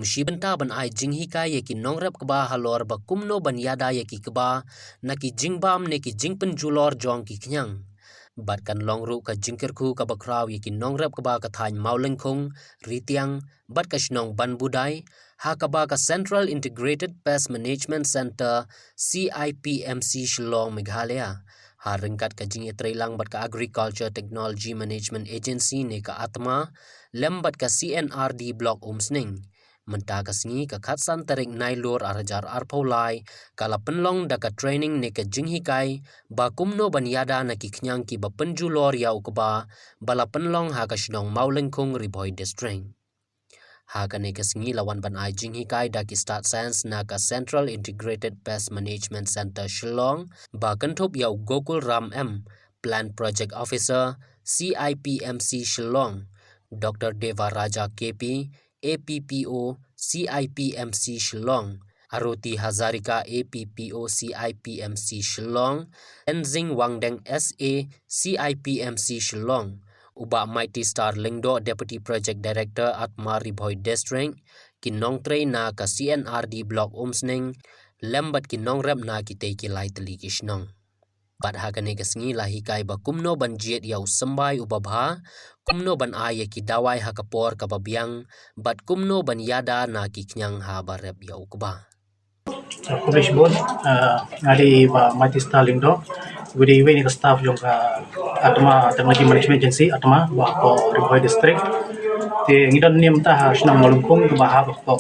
umshi benta ban ai jinghi ka ye ki nongrep kba halor ba kumno ban yada ye ki kba na ki jingbam ne ki jingpen julor jong ki knyang bat kan longru ka jingker khu ka bakraw ye ki nongrep kba ka thain mauleng khung ritiang bat ka shnong ban budai ha kba ka Central Integrated Pest Management Center CIPMC Shillong Meghalaya ha ringkat ka jing etreilang bat ka Agriculture Technology Management Agency ne ka atma lembat ka CNRD block umsning menta ka singi ka khatsan tarik nailur arajar arpolai kala penlong da ka training ne ka jinghi kai ba kumno banyada na ki knyang ki ba penjulor ya ukba bala penlong ha ka shnong mauleng khung riboi district ha ka ne ka singi lawan ban ai jinghi kai da ki start science na ka Central Integrated Pest Management Center Shillong ba kanthop ya Gokul Ram M Plant Project Officer CIPMC Shillong Dr. Deva Raja KP APPO CIPMC Shillong Aruti Hazarika APPO CIPMC Shillong Enzing Wangdeng SA CIPMC Shillong Uba Mighty Star Lingdo Deputy Project Director at Maribhoi District Kinong Trey na ka CNRD Block Umsning Lembat Kinong Rep na kitay kilay tali kishnong Bat hakane kasngi lahi kai ba kumno ban jiet yaw sambai ubabha kumno ban aye ki dawai hakapor kababiang bat kumno ban yada na ki knyang ha barep yaw kuba Kulish bon ngadi ba Mighty Star Lingdo gudi we ni staff yung atma technology management agency atma ba ko Ribhoi district te ngidon nim ta hasnang malungkung ba ha ko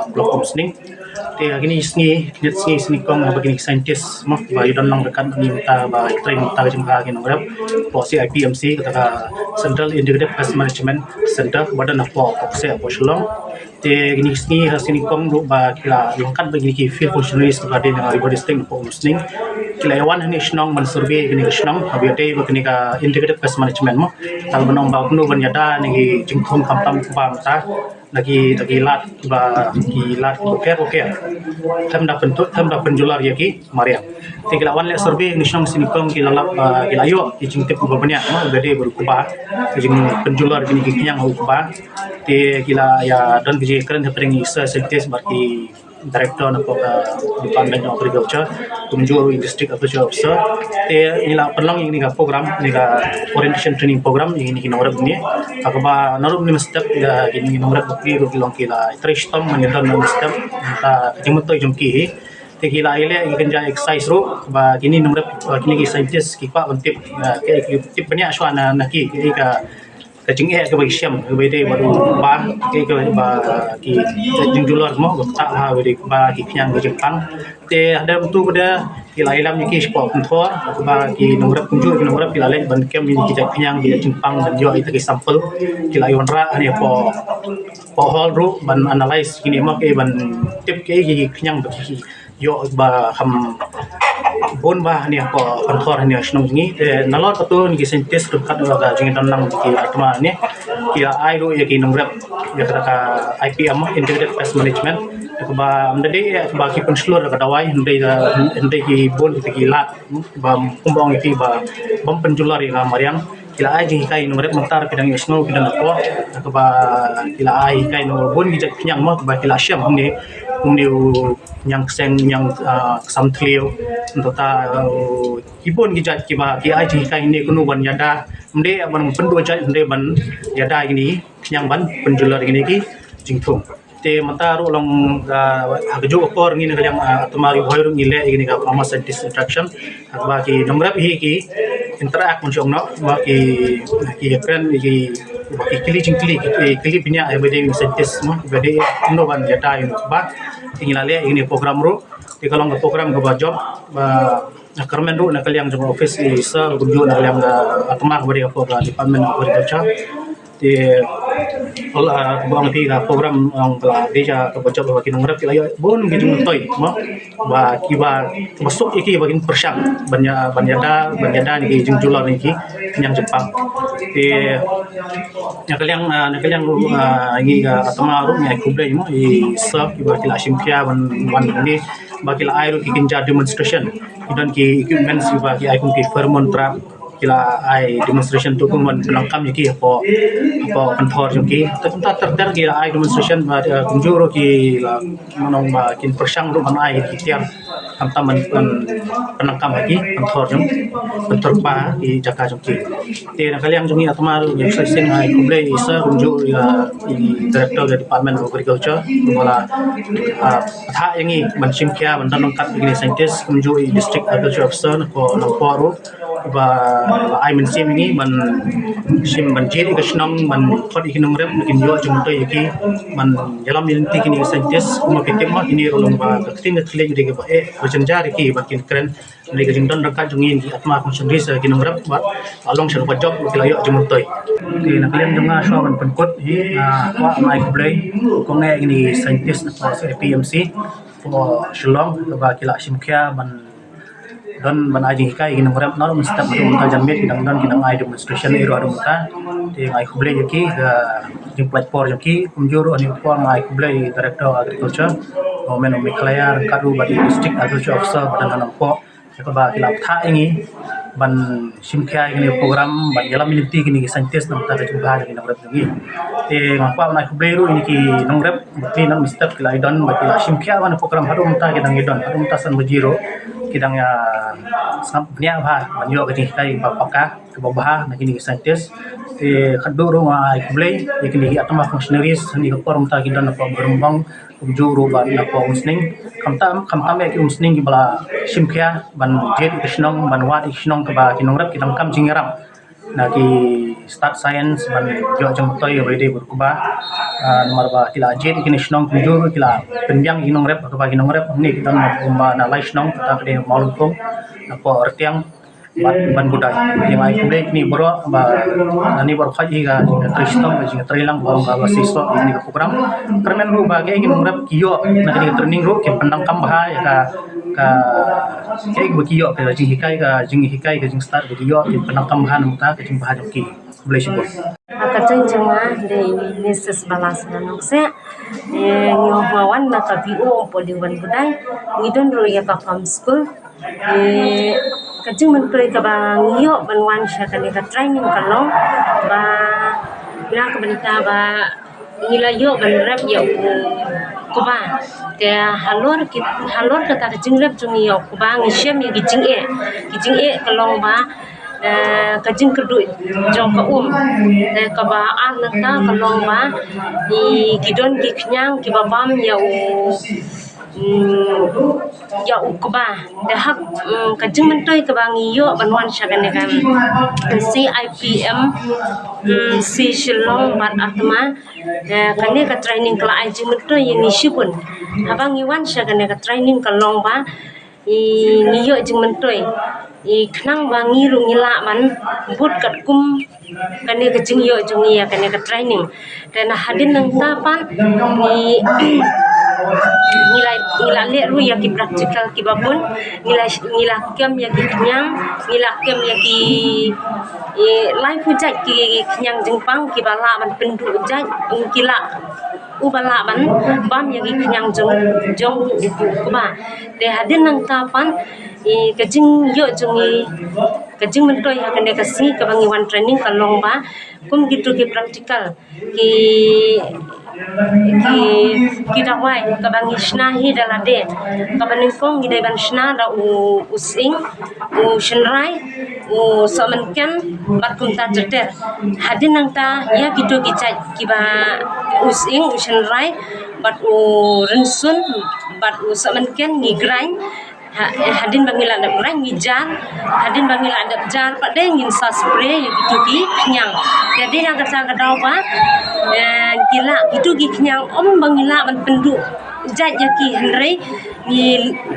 block umsning te agini sngi net sngi snikong bagini scientist mo ba yudon nang dekat nim ta ba train ta jing ha gin ngrap po CIPMC kata Central Integrated Pest Management Center badan po se po Shillong te gini sngi snikong do ba kila lengkat bagini ki field functionaries ba de Ribhoi district po umsning kila yawan ni shnong man survey gini shnong habiate bagini ka integrated pest management mo tal banong ba kuno ban yada ni jingthum kamtam ba ta lagi lat ba lat oke tham da penjular ya ki mariam tigla wan le survey ni shnong sinikong kilalap kilayo ki jingtep ba banyak ma gade berkuba jing penjular gini kinyang kuba te kila ya dan ki keren hapring scientist barki Director ng Department of Agriculture, Tunjuru District Agriculture Officer. Te nila perlang ini ka program, ini ka orientation training program ini kinorab ni. Akaba narob ni step ya ini kinorab bukti ro kilong kila tristom manidon ng step ta jimuto jumki. Te kila ile ikenja exercise ro ba kini nomrab kini ki scientist ki pa untip ke tip banyak aswana naki ka kacing ke bagi siam ke bede baru ba ke ba ki jingjular mo tak ha bede ba ki kyang ke Jepang te ada betul pada ilailam ni ki sport kontor ba ki nomor kunjur ki nomor pilalen ban kem ni ki kyang di Jepang dan jo itu ki sampel ki layonra ani po hol ru ban analyze kini mo ke ban tip ke ki kyang bagi yo ba ham bon ba ni apa kontor ni asnong ni nalor betul ni scientist dekat ga jing tanang ki atma ni ki ai ro ya ki nomor ya kata IPM integrated pest management ba amdade ba ki penslur ka dawai ndai ki bon ki lat ba kumbang ki ba bom penjular ya mariang kila ai jing kai nomor mentar kedang isno kedang apa ba kila ai kai nomor bon ki nyang mo ba kila syam ni yang seng yang samtlio entota kibon gijat kiba ki ai ji kai ni kunu ban yada mde ban pendu jat mde ban yada ini yang ban penjular ini ki jingthum te mata ro long agjo okor ni yang atmari hoyru ngile ini ka pharma scientist interaction ba ki nomrap hi ki interact mun no ba ki friend ki kili pinya bede scientist mo bede no ban yada ini ba tinggalale ini program ro di kalau program ke job kermen ro nakal yang jong office isa guru nakal yang atma bari apa department of agriculture di olah bang ti program yang telah deja ke job bagi nomor kilayo bon gitu toy mo ba kiba masuk iki bagi persyak banyada ni jing jular ni yang Jepang di nakal yang ini atma ro ni kuble mo isa kiba kila simpia ban ni bagi air ki kinja demonstration dan ki equipment kiba ki ikon ki pheromone trap kila ai demonstration tu pun penangkam yaki apa kantor yaki tetap terter kila ai demonstration kunjuro ki manong kin persang ru man ai ki tiang tam penangkam lagi kantor jong kantor pa di Jakarta jong ki te na kaliang jong atma yang sesing ai kumble isa kunjur director dari department of agriculture wala tha yangi man simkia man tanong kat ini scientist kunjur district agriculture officer ko lamporo ba ai man sim ni man sim man jeri ke senang man khot ikinung rep kin yo jong to yaki man jalam yinti kini scientist kuma pitim ma ini rolong ba tin khle jadi ke ba wajan jari ki bakin keren ni ke jingdon dekat jungin di atma sendiri sa kinung rep ba along sero ba job ki layo jong toy ki na kalian jong so man penkot hi wa mai kublai ko nge ini scientist na PMC for Shillong ba kila simkia man don ban aji kai ginung rep no mustap dum ta jamit kidang don kidang ai demonstration iro adum ta ti ai kublai yaki jing platform yaki kunjuru ani por mai kublai director agriculture government of Meghalaya kadu badi district agriculture officer badan nampo ko ba kila tha ini ban simkhya ini program ban yalam militi kini scientist nam ta jumpa ni nang rep ni te ngapa nai kublai ru ini ki nang rep bukti nang mustap kila don badi simkhya ban program hadum ta kidang idon hadum ta san bajiro kidang ya sam nya ba banyo ke kai bapaka ke babah na kini scientist te khadu ro ai kublai ikini atama functionaries ni ko forum ta kidan apa berumbang juru ban apa usning kamtam ya ki usning bala simkhya ban jet isnong ban wat isnong ke ba kinong rap kidang kam jingaram na ki start science ban jo jong toy wede berkuba nomor ba kila jet kini isnong juru kila penjang kinong rap ke ba kinong rap ni kita umba na laisnong ta ke maulung apa artiang ban budai yang ai kublai ni bro ba nani bor khaji ga kristom ga jinga trilang bor ga siswa ini ke program permen ru ba ge ngin rap kiyo na ke training ru ke penangkam bah ya ka ke kiyo ke jing hikai ga jing start kiyo ke penangkam bah muta ke jing bah joki kublai sibol Kacang cuma dari Mrs. Balas Nanokse, nyohawan maka bio poliwan budai, ngidon roya ka farm school, kacang menteri ka bang yo banwan siya ka training kalong, ba bila ka balita ba nilayo ban rap yo kuba, kaya halor kata kacang rap jung yo kuba ngisem ya gijing e kalong ba. Kajing kerdu jong ka ka ba an ta kalong ba di gidon gi knyang ki babam ya ku ba de hak kajing mentoi ka ba ngiyo banwan syagane kan CIPM si Shillong bat atma kane ka training kala ai jing mentoi ni shipun habang iwan syagane ka training kalong ba ngiyo jing mentoi kenang bangi rungila man but kat kum kane ke jingyo jungia kane ke training dan hadin nang tapan ni nilai le ru ya ki practical ki babun nilai kem ya ki kenyang nilai kem ya ki life ujat ki kenyang jengpang ki bala man pendu ujat kila ubala ban bam ya ki kenyang jong itu kuba de hadin nang tapan kajing yo jungi kajing mentoi akan dekasi kabangi one training kalong ba kum gitu ki practical ki dawai kabangi shna hi dalade kabaning kong gidai ban shna da using shenrai somenken bat kum ta jeter hadin nang ta ya gitu ki cai ki ba using shenrai bat rensun bat somenken ni grind hadin bangila ada orang ngijar hadin bangila ada jar pada ngin sa spray gitu ki kenyang jadi yang kata kadau ba gila gitu ki kenyang bangila ban pendu jat yaki henry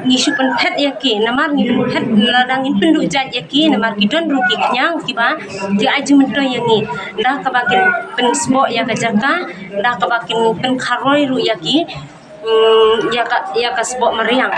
ni supan pet yaki namar ni pet ladangin pendu jat yaki namar kidon ruki kenyang ki ba di aji mento yangi dah kabakin pensbo ya kajaka dah kabakin pen kharoi ru yaki ya kasbok meriang